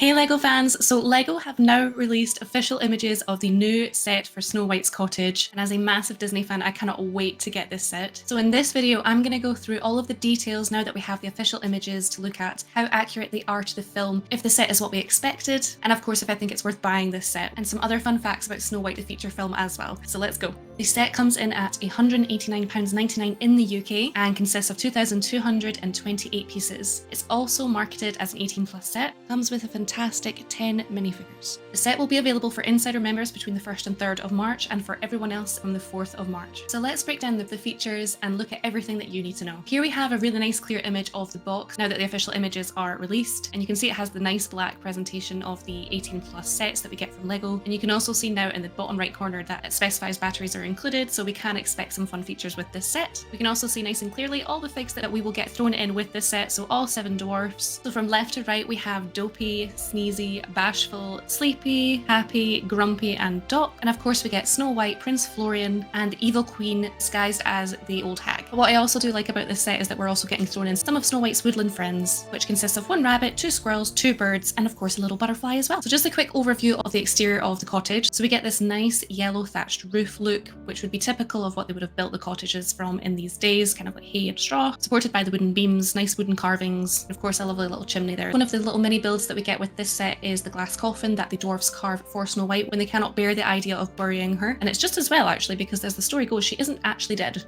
Hey LEGO fans, so LEGO have now released official images of the new set for Snow White's cottage, and as a massive Disney fan I cannot wait to get this set. So in this video I'm going to go through all of the details now that we have the official images to look at how accurate they are to the film, if the set is what we expected, and of course if I think it's worth buying this set, and some other fun facts about Snow White the feature film as well. So let's go. The set comes in at £189.99 in the UK and consists of 2,228 pieces. It's also marketed as an 18+ set, comes with a fantastic 10 minifigures. The set will be available for insider members between the 1st and 3rd of March and for everyone else on the 4th of March. So let's break down the features and look at everything that you need to know. Here we have a really nice clear image of the box now that the official images are released, and you can see it has the nice black presentation of the 18+ sets that we get from LEGO, and you can also see now in the bottom right corner that it specifies batteries are included, so we can expect some fun features with this set. We can also see nice and clearly all the figs that we will get thrown in with this set, so all 7 dwarfs. So from left to right we have Dopey, Sneezy, Bashful, Sleepy, Happy, Grumpy and Dot, and of course we get Snow White, Prince Florian and the Evil Queen disguised as the Old Hag. But what I also do like about this set is that we're also getting thrown in some of Snow White's woodland friends, which consists of 1 rabbit, 2 squirrels, 2 birds and of course a little butterfly as well. So just a quick overview of the exterior of the cottage. So we get this nice yellow thatched roof look, which would be typical of what they would have built the cottages from in these days, kind of like hay and straw, supported by the wooden beams, nice wooden carvings, and of course a lovely little chimney there. One of the little mini builds that we get with this set is the glass coffin that the dwarfs carve for Snow White when they cannot bear the idea of burying her, and it's just as well actually, because as the story goes she isn't actually dead.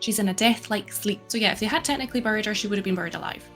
She's in a death-like sleep. So yeah, if they had technically buried her she would have been buried alive.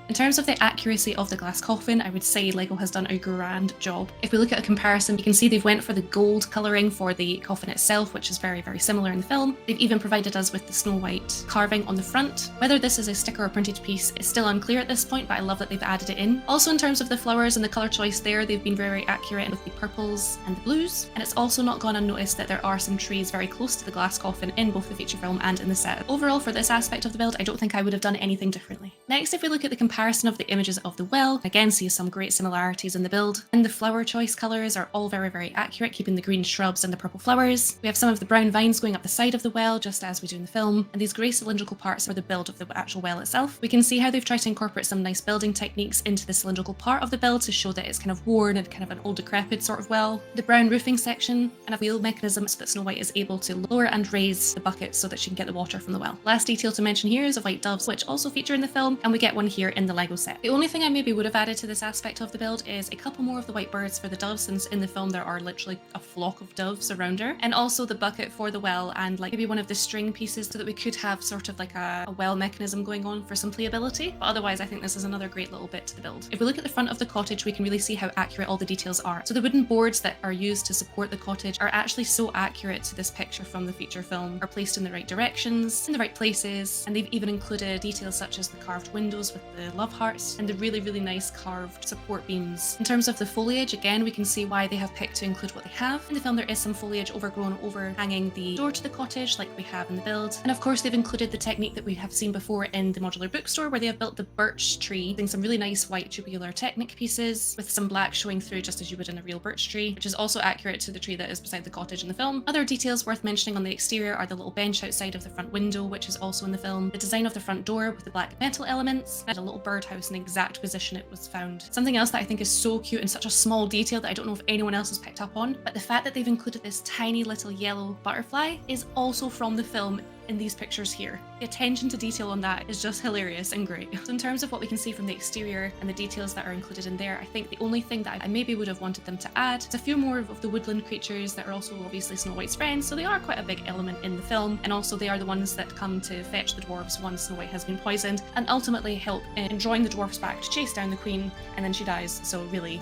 In terms of the accuracy of the glass coffin, I would say LEGO has done a grand job. If we look at a comparison, you can see they've went for the gold colouring for the coffin itself, which is very, very similar in the film. They've even provided us with the Snow White carving on the front. Whether this is a sticker or printed piece is still unclear at this point, but I love that they've added it in. Also in terms of the flowers and the colour choice there, they've been very accurate with the purples and the blues. And it's also not gone unnoticed that there are some trees very close to the glass coffin in both the feature film and in the set. Overall, for this aspect of the build, I don't think I would have done anything differently. Next, if we look at the comparison of the images of the well, again see some great similarities in the build, and the flower choice colours are all very, very accurate, keeping the green shrubs and the purple flowers. We have some of the brown vines going up the side of the well, just as we do in the film, and these grey cylindrical parts are the build of the actual well itself. We can see how they've tried to incorporate some nice building techniques into the cylindrical part of the build to show that it's kind of worn and kind of an old decrepit sort of well. The brown roofing section and a wheel mechanism so that Snow White is able to lower and raise the bucket so that she can get the water from the well. Last detail to mention here is of white doves, which also feature in the film, and we get one here in the LEGO set. The only thing I maybe would have added to this aspect of the build is a couple more of the white birds for the doves, since in the film there are literally a flock of doves around her, and also the bucket for the well, and like maybe one of the string pieces so that we could have sort of like a well mechanism going on for some playability. But otherwise I think this is another great little bit to the build. If we look at the front of the cottage, we can really see how accurate all the details are. So the wooden boards that are used to support the cottage are actually so accurate to this picture from the feature film, are placed in the right directions, in the right places, and they've even included details such as the carved windows with the love hearts and the really, really nice carved support beams. In terms of the foliage, again we can see why they have picked to include what they have. In the film there is some foliage overgrown overhanging the door to the cottage like we have in the build, and of course they've included the technique that we have seen before in the modular bookstore, where they have built the birch tree using some really nice white tubular Technic pieces with some black showing through just as you would in a real birch tree, which is also accurate to the tree that is beside the cottage in the film. Other details worth mentioning on the exterior are the little bench outside of the front window, which is also in the film, the design of the front door with the black metal elements, and a little birdhouse in the exact position it was found. Something else that I think is so cute and such a small detail that I don't know if anyone else has picked up on, but the fact that they've included this tiny little yellow butterfly is also from the film in these pictures here. The attention to detail on that is just hilarious and great. So in terms of what we can see from the exterior and the details that are included in there, I think the only thing that I maybe would have wanted them to add is a few more of the woodland creatures that are also obviously Snow White's friends, so they are quite a big element in the film, and also they are the ones that come to fetch the dwarves once Snow White has been poisoned, and ultimately help in drawing the dwarfs back to chase down the queen, and then she dies. So really,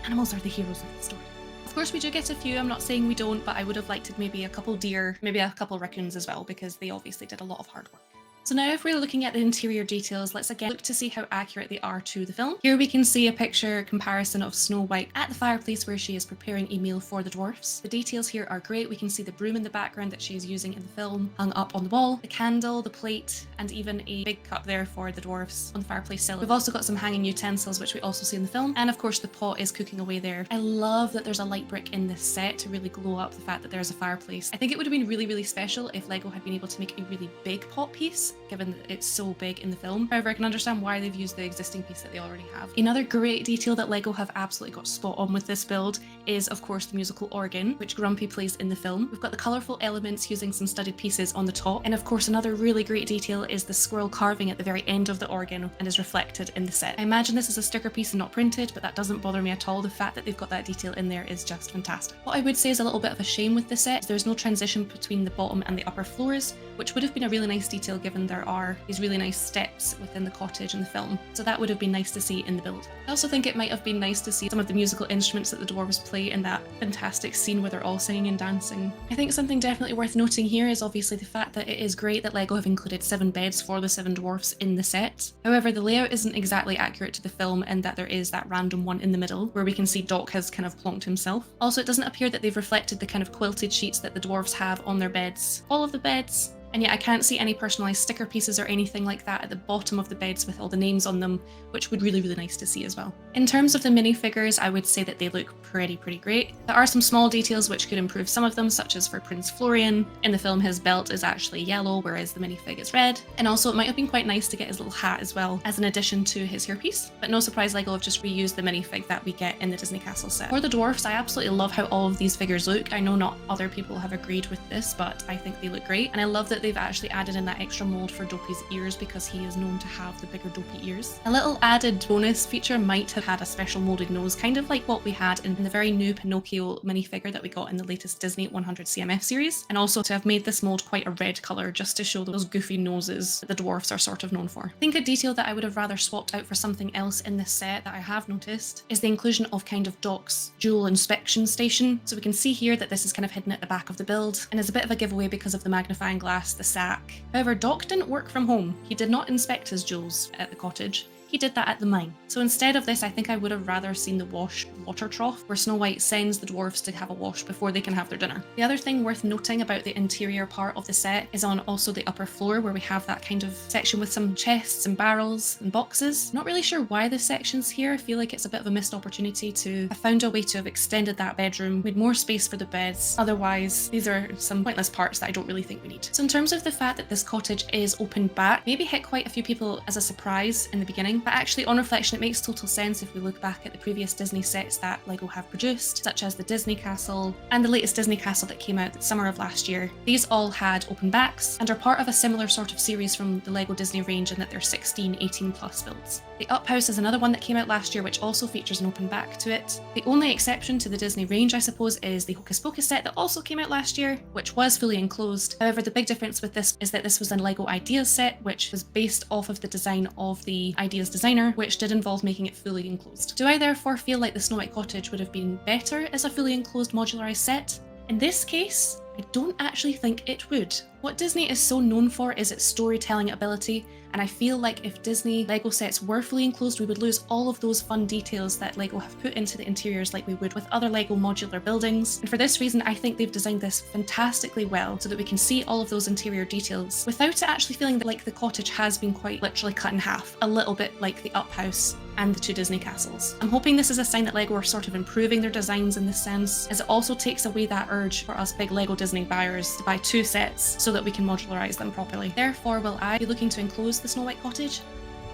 animals are the heroes of the story. Of course we do get a few, I'm not saying we don't, but I would have liked maybe a couple deer, maybe a couple raccoons as well, because they obviously did a lot of hard work. So now if we're looking at the interior details, let's again look to see how accurate they are to the film. Here we can see a picture comparison of Snow White at the fireplace where she is preparing a meal for the dwarfs. The details here are great. We can see the broom in the background that she is using in the film hung up on the wall, the candle, the plate, and even a big cup there for the dwarfs on the fireplace sill. We've also got some hanging utensils, which we also see in the film, and of course the pot is cooking away there. I love that there's a light brick in this set to really glow up the fact that there's a fireplace. I think it would have been really, really special if LEGO had been able to make a really big pot piece given that it's so big in the film. However, I can understand why they've used the existing piece that they already have. Another great detail that LEGO have absolutely got spot on with this build is, of course, the musical organ, which Grumpy plays in the film. We've got the colourful elements using some studded pieces on the top, and of course another really great detail is the squirrel carving at the very end of the organ and is reflected in the set. I imagine this is a sticker piece and not printed, but that doesn't bother me at all. The fact that they've got that detail in there is just fantastic. What I would say is a little bit of a shame with the set is there's no transition between the bottom and the upper floors, which would have been a really nice detail given there are these really nice steps within the cottage in the film. So that would have been nice to see in the build. I also think it might have been nice to see some of the musical instruments that the dwarves play in that fantastic scene where they're all singing and dancing. I think something definitely worth noting here is obviously the fact that it is great that LEGO have included 7 beds for the 7 dwarfs in the set. However, the layout isn't exactly accurate to the film in that there is that random one in the middle where we can see Doc has kind of plonked himself. Also, it doesn't appear that they've reflected the kind of quilted sheets that the dwarves have on their beds. All of the beds. And yet I can't see any personalised sticker pieces or anything like that at the bottom of the beds with all the names on them, which would really nice to see as well. In terms of the minifigures, I would say that they look pretty great. There are some small details which could improve some of them, such as for Prince Florian. In the film, his belt is actually yellow, whereas the minifig is red. And also, it might have been quite nice to get his little hat as well as an addition to his hairpiece. But no surprise, LEGO have just reused the minifig that we get in the Disney Castle set. For the dwarfs, I absolutely love how all of these figures look. I know not other people have agreed with this, but I think they look great. And I love that they've actually added in that extra mold for Dopey's ears because he is known to have the bigger Dopey ears. A little added bonus feature might have had a special molded nose, kind of like what we had in the very new Pinocchio minifigure that we got in the latest Disney 100 CMF series, and also to have made this mold quite a red colour just to show those goofy noses that the dwarfs are sort of known for. I think a detail that I would have rather swapped out for something else in this set that I have noticed is the inclusion of kind of Doc's dual inspection station. So we can see here that this is kind of hidden at the back of the build and is a bit of a giveaway because of the magnifying glass, the sack. However, Doc didn't work from home. He did not inspect his jewels at the cottage. He did that at the mine. So instead of this, I think I would have rather seen the wash water trough where Snow White sends the dwarves to have a wash before they can have their dinner. The other thing worth noting about the interior part of the set is on also the upper floor where we have that kind of section with some chests and barrels and boxes. Not really sure why this section's here. I feel like it's a bit of a missed opportunity to have found a way to have extended that bedroom with more space for the beds. Otherwise, these are some pointless parts that I don't really think we need. So in terms of the fact that this cottage is opened back, maybe hit quite a few people as a surprise in the beginning, but actually on reflection it makes total sense if we look back at the previous Disney sets that LEGO have produced, such as the Disney Castle and the latest Disney Castle that came out the summer of last year. These all had open backs and are part of a similar sort of series from the LEGO Disney range in that they're 16, 18+ builds. The Up House is another one that came out last year which also features an open back to it. The only exception to the Disney range, I suppose, is the Hocus Pocus set that also came out last year, which was fully enclosed. However, the big difference with this is that this was a LEGO Ideas set, which was based off of the design of the Ideas designer, which did involve making it fully enclosed. Do I therefore feel like the Snow White Cottage would have been better as a fully enclosed modularised set? In this case, I don't actually think it would. What Disney is so known for is its storytelling ability, and I feel like if Disney LEGO sets were fully enclosed, we would lose all of those fun details that LEGO have put into the interiors like we would with other LEGO modular buildings. And for this reason, I think they've designed this fantastically well so that we can see all of those interior details without it actually feeling like the cottage has been quite literally cut in half, a little bit like the Up House and the 2 Disney castles. I'm hoping this is a sign that LEGO are sort of improving their designs in this sense, as it also takes away that urge for us big LEGO Disney buyers to buy 2 sets so that we can modularize them properly. Therefore, will I be looking to enclose the Snow White Cottage?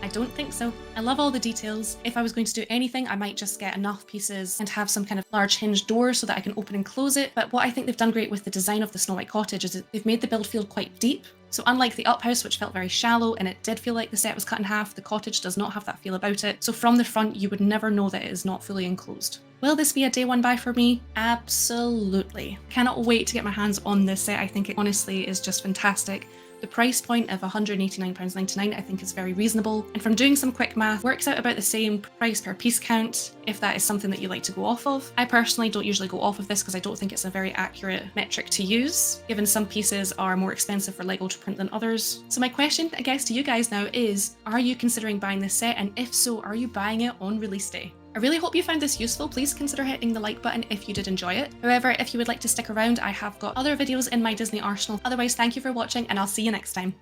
I don't think so. I love all the details. If I was going to do anything, I might just get enough pieces and have some kind of large hinged door so that I can open and close it. But what I think they've done great with the design of the Snow White Cottage is that they've made the build feel quite deep. So unlike the Up House, which felt very shallow and it did feel like the set was cut in half, the cottage does not have that feel about it. So from the front, you would never know that it is not fully enclosed. Will this be a day one buy for me? Absolutely. Cannot wait to get my hands on this set. I think it honestly is just fantastic. The price point of £189.99 I think is very reasonable, and from doing some quick math works out about the same price per piece count if that is something that you like to go off of. I personally don't usually go off of this because I don't think it's a very accurate metric to use, given some pieces are more expensive for LEGO to print than others. So my question I guess to you guys now is, are you considering buying this set, and if so, are you buying it on release day? I really hope you found this useful. Please consider hitting the like button if you did enjoy it. However, if you would like to stick around, I have got other videos in my Disney arsenal. Otherwise, thank you for watching and I'll see you next time.